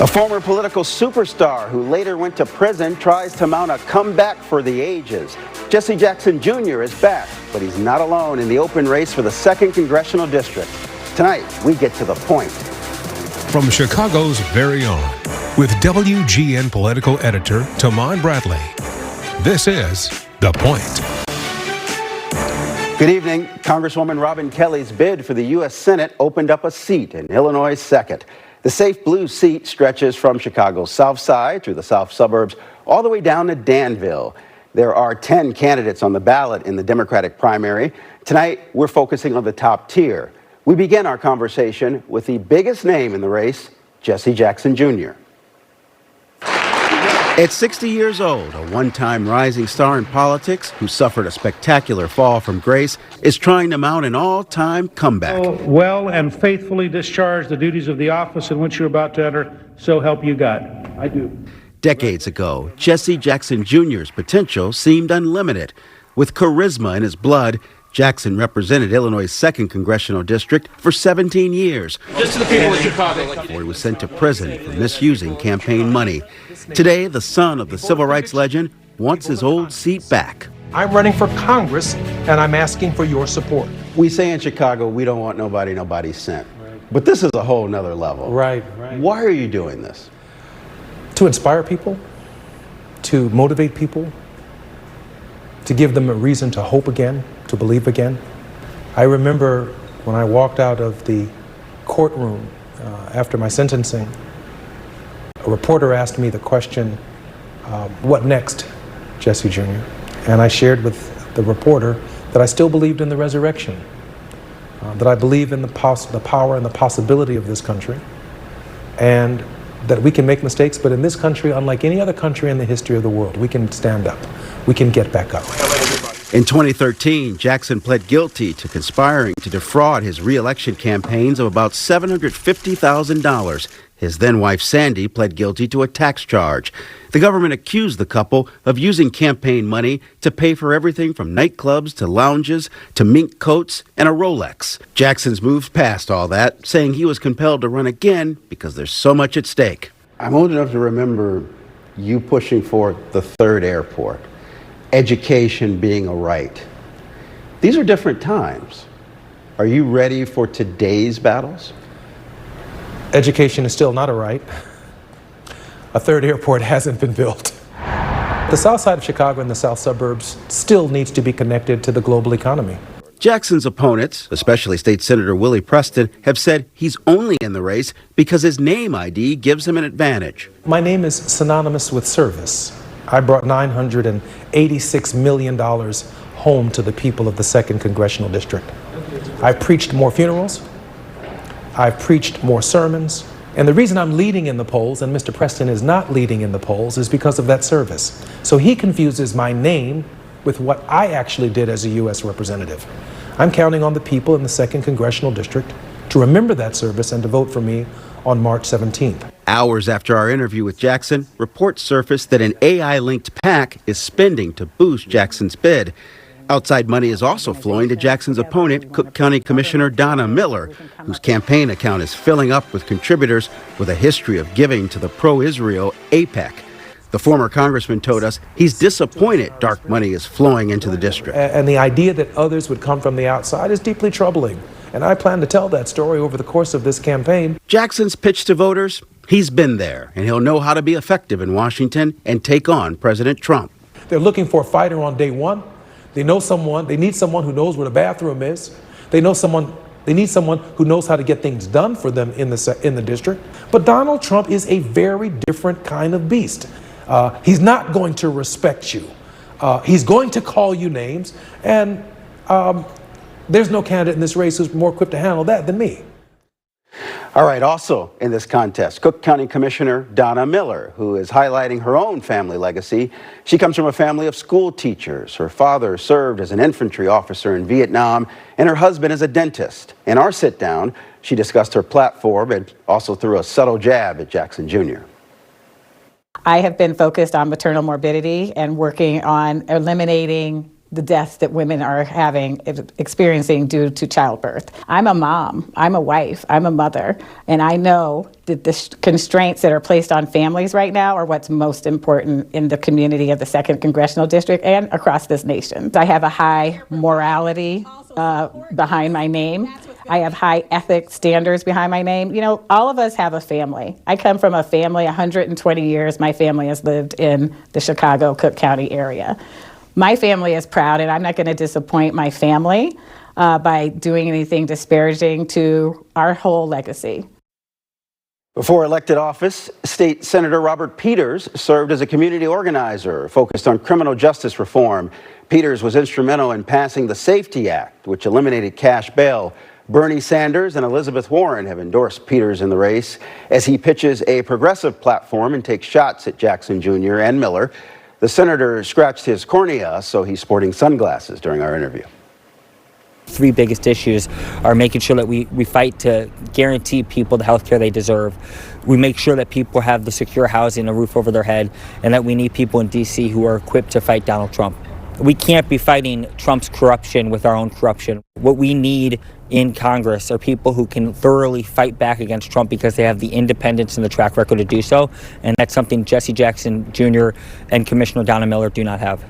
A former political superstar who later went to prison tries to mount a comeback for the ages. Jesse Jackson Jr. is back, but he's not alone in the open race for the 2nd Congressional District. Tonight, we get to the point. From Chicago's very own, with WGN political editor Taman Bradley, this is The Point. Good evening. Congresswoman Robin Kelly's bid for the U.S. Senate opened up a seat in Illinois' 2nd. The safe blue seat stretches from Chicago's south side through the south suburbs all the way down to Danville. There are 10 candidates on the ballot in the Democratic primary. Tonight, we're focusing on the top tier. We begin our conversation with the biggest name in the race, Jesse Jackson Jr. At 60 years old, a one-time rising star in politics who suffered a spectacular fall from grace is trying to mount an all-time comeback. Well and faithfully discharge the duties of the office in which you're about to enter, so help you God. I do. Decades ago, Jesse Jackson Jr.'s potential seemed unlimited. With charisma in his blood, Jackson represented Illinois' 2nd Congressional District for 17 years. Just to the people of Chicago. Before he was sent to prison for misusing campaign money. Today, the son of the civil rights legend wants his old seat back. I'm running for Congress, and I'm asking for your support. We say in Chicago, we don't want nobody sent. But this is a whole nother level. Right. Why are you doing this? To inspire people, to motivate people, to give them a reason to hope again, to believe again. I remember when I walked out of the courtroom after my sentencing, a reporter asked me the question, what next, Jesse Jr.? And I shared with the reporter that I still believed in the resurrection, that I believe in the power and the possibility of this country, and that we can make mistakes, but in this country, unlike any other country in the history of the world, we can stand up. We can get back up. In 2013, Jackson pled guilty to conspiring to defraud his re-election campaigns of about $750,000. His then-wife, Sandy, pled guilty to a tax charge. The government accused the couple of using campaign money to pay for everything from nightclubs to lounges to mink coats and a Rolex. Jackson's moved past all that, saying he was compelled to run again because there's so much at stake. I'm old enough to remember you pushing for the 3rd airport, education being a right. These are different times. Are you ready for today's battles? Education is still not a right. A 3rd airport hasn't been built. The south side of Chicago and the south suburbs still needs to be connected to the global economy. Jackson's opponents, especially State Senator Willie Preston, have said he's only in the race because his name ID gives him an advantage. My name is synonymous with service. I brought $986 million home to the people of the 2nd Congressional District. I preached more funerals. I've preached more sermons. And the reason I'm leading in the polls, and Mr. Preston is not leading in the polls, is because of that service. So he confuses my name with what I actually did as a U.S. representative. I'm counting on the people in the 2nd Congressional District to remember that service and to vote for me on March 17th. Hours after our interview with Jackson, reports surfaced that an AI-linked PAC is spending to boost Jackson's bid. Outside money is also flowing to Jackson's opponent, Cook County Commissioner Donna Miller, whose campaign account is filling up with contributors with a history of giving to the pro-Israel AIPAC. The former congressman told us he's disappointed dark money is flowing into the district. And the idea that others would come from the outside is deeply troubling. And I plan to tell that story over the course of this campaign. Jackson's pitch to voters, he's been there, and he'll know how to be effective in Washington and take on President Trump. They're looking for a fighter on day one. They need someone who knows where the bathroom is. They need someone who knows how to get things done for them in the district. But Donald Trump is a very different kind of beast. He's not going to respect you. He's going to call you names, and there's no candidate in this race who's more equipped to handle that than me. All right, also in this contest, Cook County Commissioner Donna Miller, who is highlighting her own family legacy. She comes from a family of school teachers. Her father served as an infantry officer in Vietnam, and her husband is a dentist. In our sit-down, she discussed her platform and also threw a subtle jab at Jackson Jr. I have been focused on maternal morbidity and working on eliminating the deaths that women are experiencing due to childbirth. I'm a mom, I'm a wife, I'm a mother, and I know that the constraints that are placed on families right now are what's most important in the community of the 2nd Congressional District and across this nation. I have a high morality behind my name. I have high ethics standards behind my name. You know, all of us have a family. I come from a family, 120 years, my family has lived in the Chicago, Cook County area. My family is proud, and I'm not going to disappoint my family by doing anything disparaging to our whole legacy. Before elected office, State Senator Robert Peters served as a community organizer focused on criminal justice reform. Peters was instrumental in passing the SAFETY Act, which eliminated cash bail. Bernie Sanders and Elizabeth Warren have endorsed Peters in the race as he pitches a progressive platform and takes shots at Jackson Jr. and Miller. The senator scratched his cornea, so he's sporting sunglasses during our interview. Three biggest issues are making sure that we fight to guarantee people the health care they deserve. We make sure that people have the secure housing, a roof over their head, and that we need people in D.C. who are equipped to fight Donald Trump. We can't be fighting Trump's corruption with our own corruption. What we need in Congress are people who can thoroughly fight back against Trump because they have the independence and the track record to do so. And that's something Jesse Jackson Jr. and Commissioner Donna Miller do not have.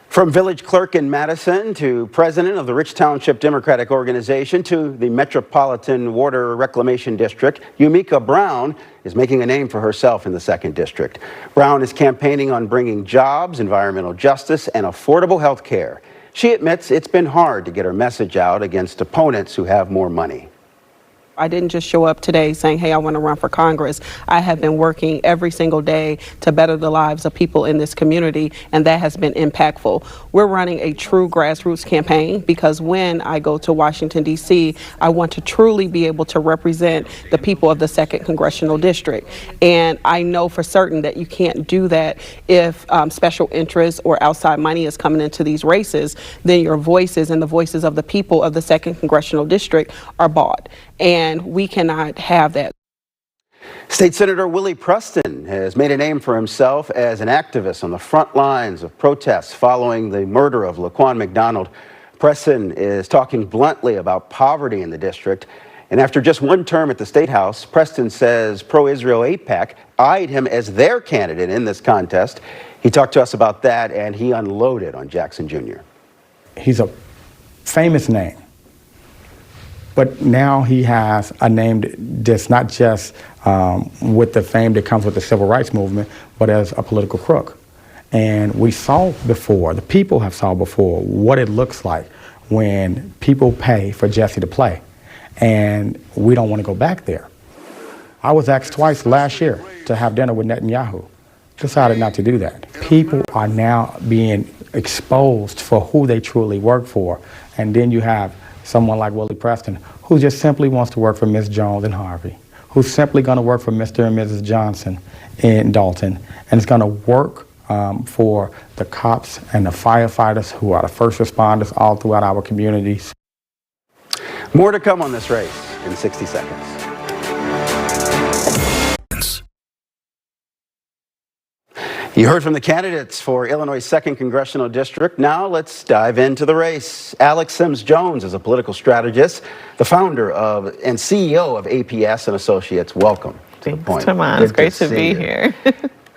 From village clerk in Madison to president of the Rich Township Democratic Organization to the Metropolitan Water Reclamation District, Yumika Brown is making a name for herself in the 2nd District. Brown is campaigning on bringing jobs, environmental justice, and affordable health care. She admits it's been hard to get her message out against opponents who have more money. I didn't just show up today saying, hey, I want to run for Congress. I have been working every single day to better the lives of people in this community, and that has been impactful. We're running a true grassroots campaign because when I go to Washington, D.C., I want to truly be able to represent the people of the 2nd Congressional District. And I know for certain that you can't do that if special interests or outside money is coming into these races. Then your voices and the voices of the people of the 2nd Congressional District are bought. And we cannot have that. State Senator Willie Preston has made a name for himself as an activist on the front lines of protests following the murder of Laquan McDonald. Preston is talking bluntly about poverty in the district. And after just one term at the State House, Preston says pro-Israel AIPAC eyed him as their candidate in this contest. He talked to us about that, and he unloaded on Jackson Jr. He's a famous name. But now he has a name that's not just with the fame that comes with the civil rights movement, but as a political crook. And we saw before, the people have saw before, what it looks like when people pay for Jesse to play. And we don't want to go back there. I was asked twice last year to have dinner with Netanyahu. Decided not to do that. People are now being exposed for who they truly work for. And then you have someone like Willie Preston, who just simply wants to work for Ms. Jones and Harvey, who's simply going to work for Mr. and Mrs. Johnson in Dalton, and is going to work for the cops and the firefighters who are the first responders all throughout our communities. More to come on this race in 60 seconds. You heard from the candidates for Illinois' 2nd Congressional District. Now let's dive into the race. Alex Sims Jones is a political strategist, the founder of and CEO of APS and Associates. Welcome to The Point. Thanks, it's great to be here.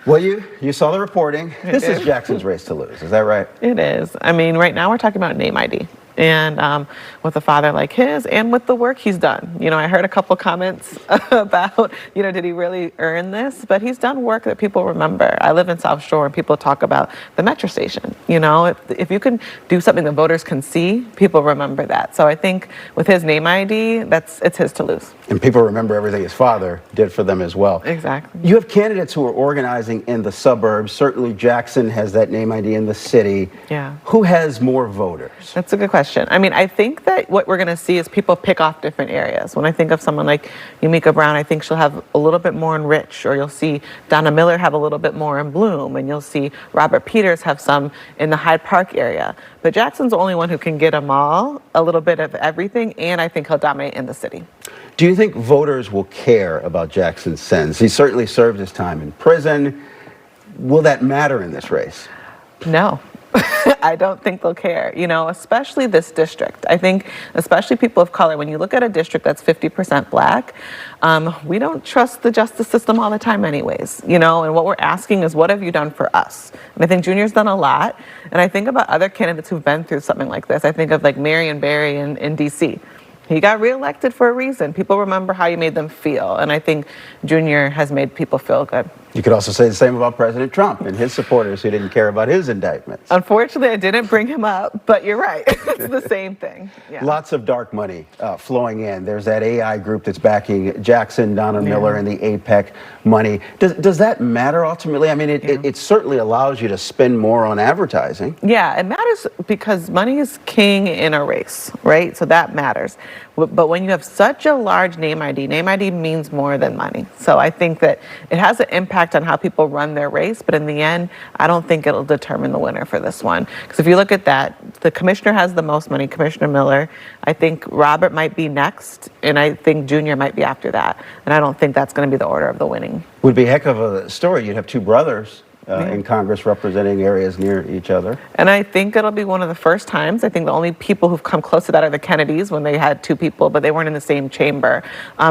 Well, you saw the reporting. This is Jackson's race to lose. Is that right? It is. I mean, right now we're talking about name ID. And with a father like his and with the work he's done. You know, I heard a couple comments about, you know, did he really earn this? But he's done work that people remember. I live in South Shore and people talk about the metro station. You know, if you can do something the voters can see, people remember that. So I think with his name ID, it's his to lose. And people remember everything his father did for them as well. Exactly. You have candidates who are organizing in the suburbs. Certainly Jackson has that name ID in the city. Yeah. Who has more voters? That's a good question. I mean, I think that what we're going to see is people pick off different areas. When I think of someone like Yumika Brown, I think she'll have a little bit more in Rich, or you'll see Donna Miller have a little bit more in Bloom, and you'll see Robert Peters have some in the Hyde Park area. But Jackson's the only one who can get them all, a little bit of everything, and I think he'll dominate in the city. Do you think voters will care about Jackson's sentence? He certainly served his time in prison. Will that matter in this race? No. I don't think they'll care, especially this district. I think, especially people of color, when you look at a district that's 50% black, we don't trust the justice system all the time anyways, and what we're asking is, what have you done for us? And I think Junior's done a lot, and I think about other candidates who've been through something like this. I think of like Marion Barry in D.C. He got reelected for a reason. People remember how you made them feel, and I think Junior has made people feel good. You could also say the same about President Trump and his supporters who didn't care about his indictments. Unfortunately, I didn't bring him up, but you're right. It's the same thing. Yeah. Lots of dark money flowing in. There's that AI group that's backing Jackson, Donald Miller, and the APEC money. Does that matter ultimately? I mean, it certainly allows you to spend more on advertising. Yeah, it matters because money is king in a race, right? So that matters. But when you have such a large name ID means more than money. So I think that it has an impact on how people run their race, but in the end, I don't think it'll determine the winner for this one. Because if you look at that, the commissioner has the most money, Commissioner Miller. I think Robert might be next, and I think Junior might be after that. And I don't think that's going to be the order of the winning. Would be a heck of a story. You'd have two brothers in Congress representing areas near each other. And I think it'll be one of the first times. I think the only people who've come close to that are the Kennedys when they had two people, but they weren't in the same chamber.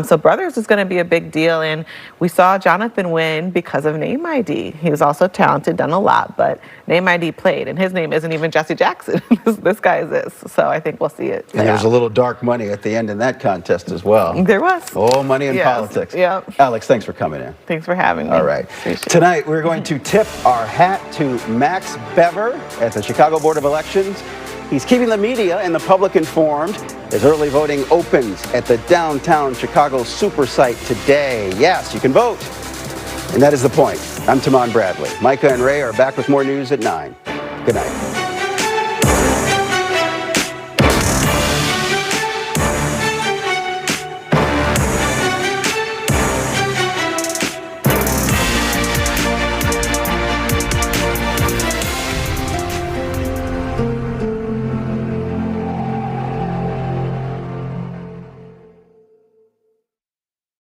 So brothers is going to be a big deal. And we saw Jonathan win because of name ID. He was also talented, done a lot, but name ID played. And his name isn't even Jesse Jackson. This guy is this. So I think we'll see it. And there was a little dark money at the end in that contest as well. There was. Oh, money in politics. Yep. Alex, thanks for coming in. Thanks for having me. All right. Tonight, we're going to tip our hat to Max Bever at the Chicago Board of Elections. He's keeping the media and the public informed as early voting opens at the downtown Chicago super site today. Yes, you can vote. And that is the point. I'm Tamon Bradley. Micah and Ray are back with more news at 9. Good night.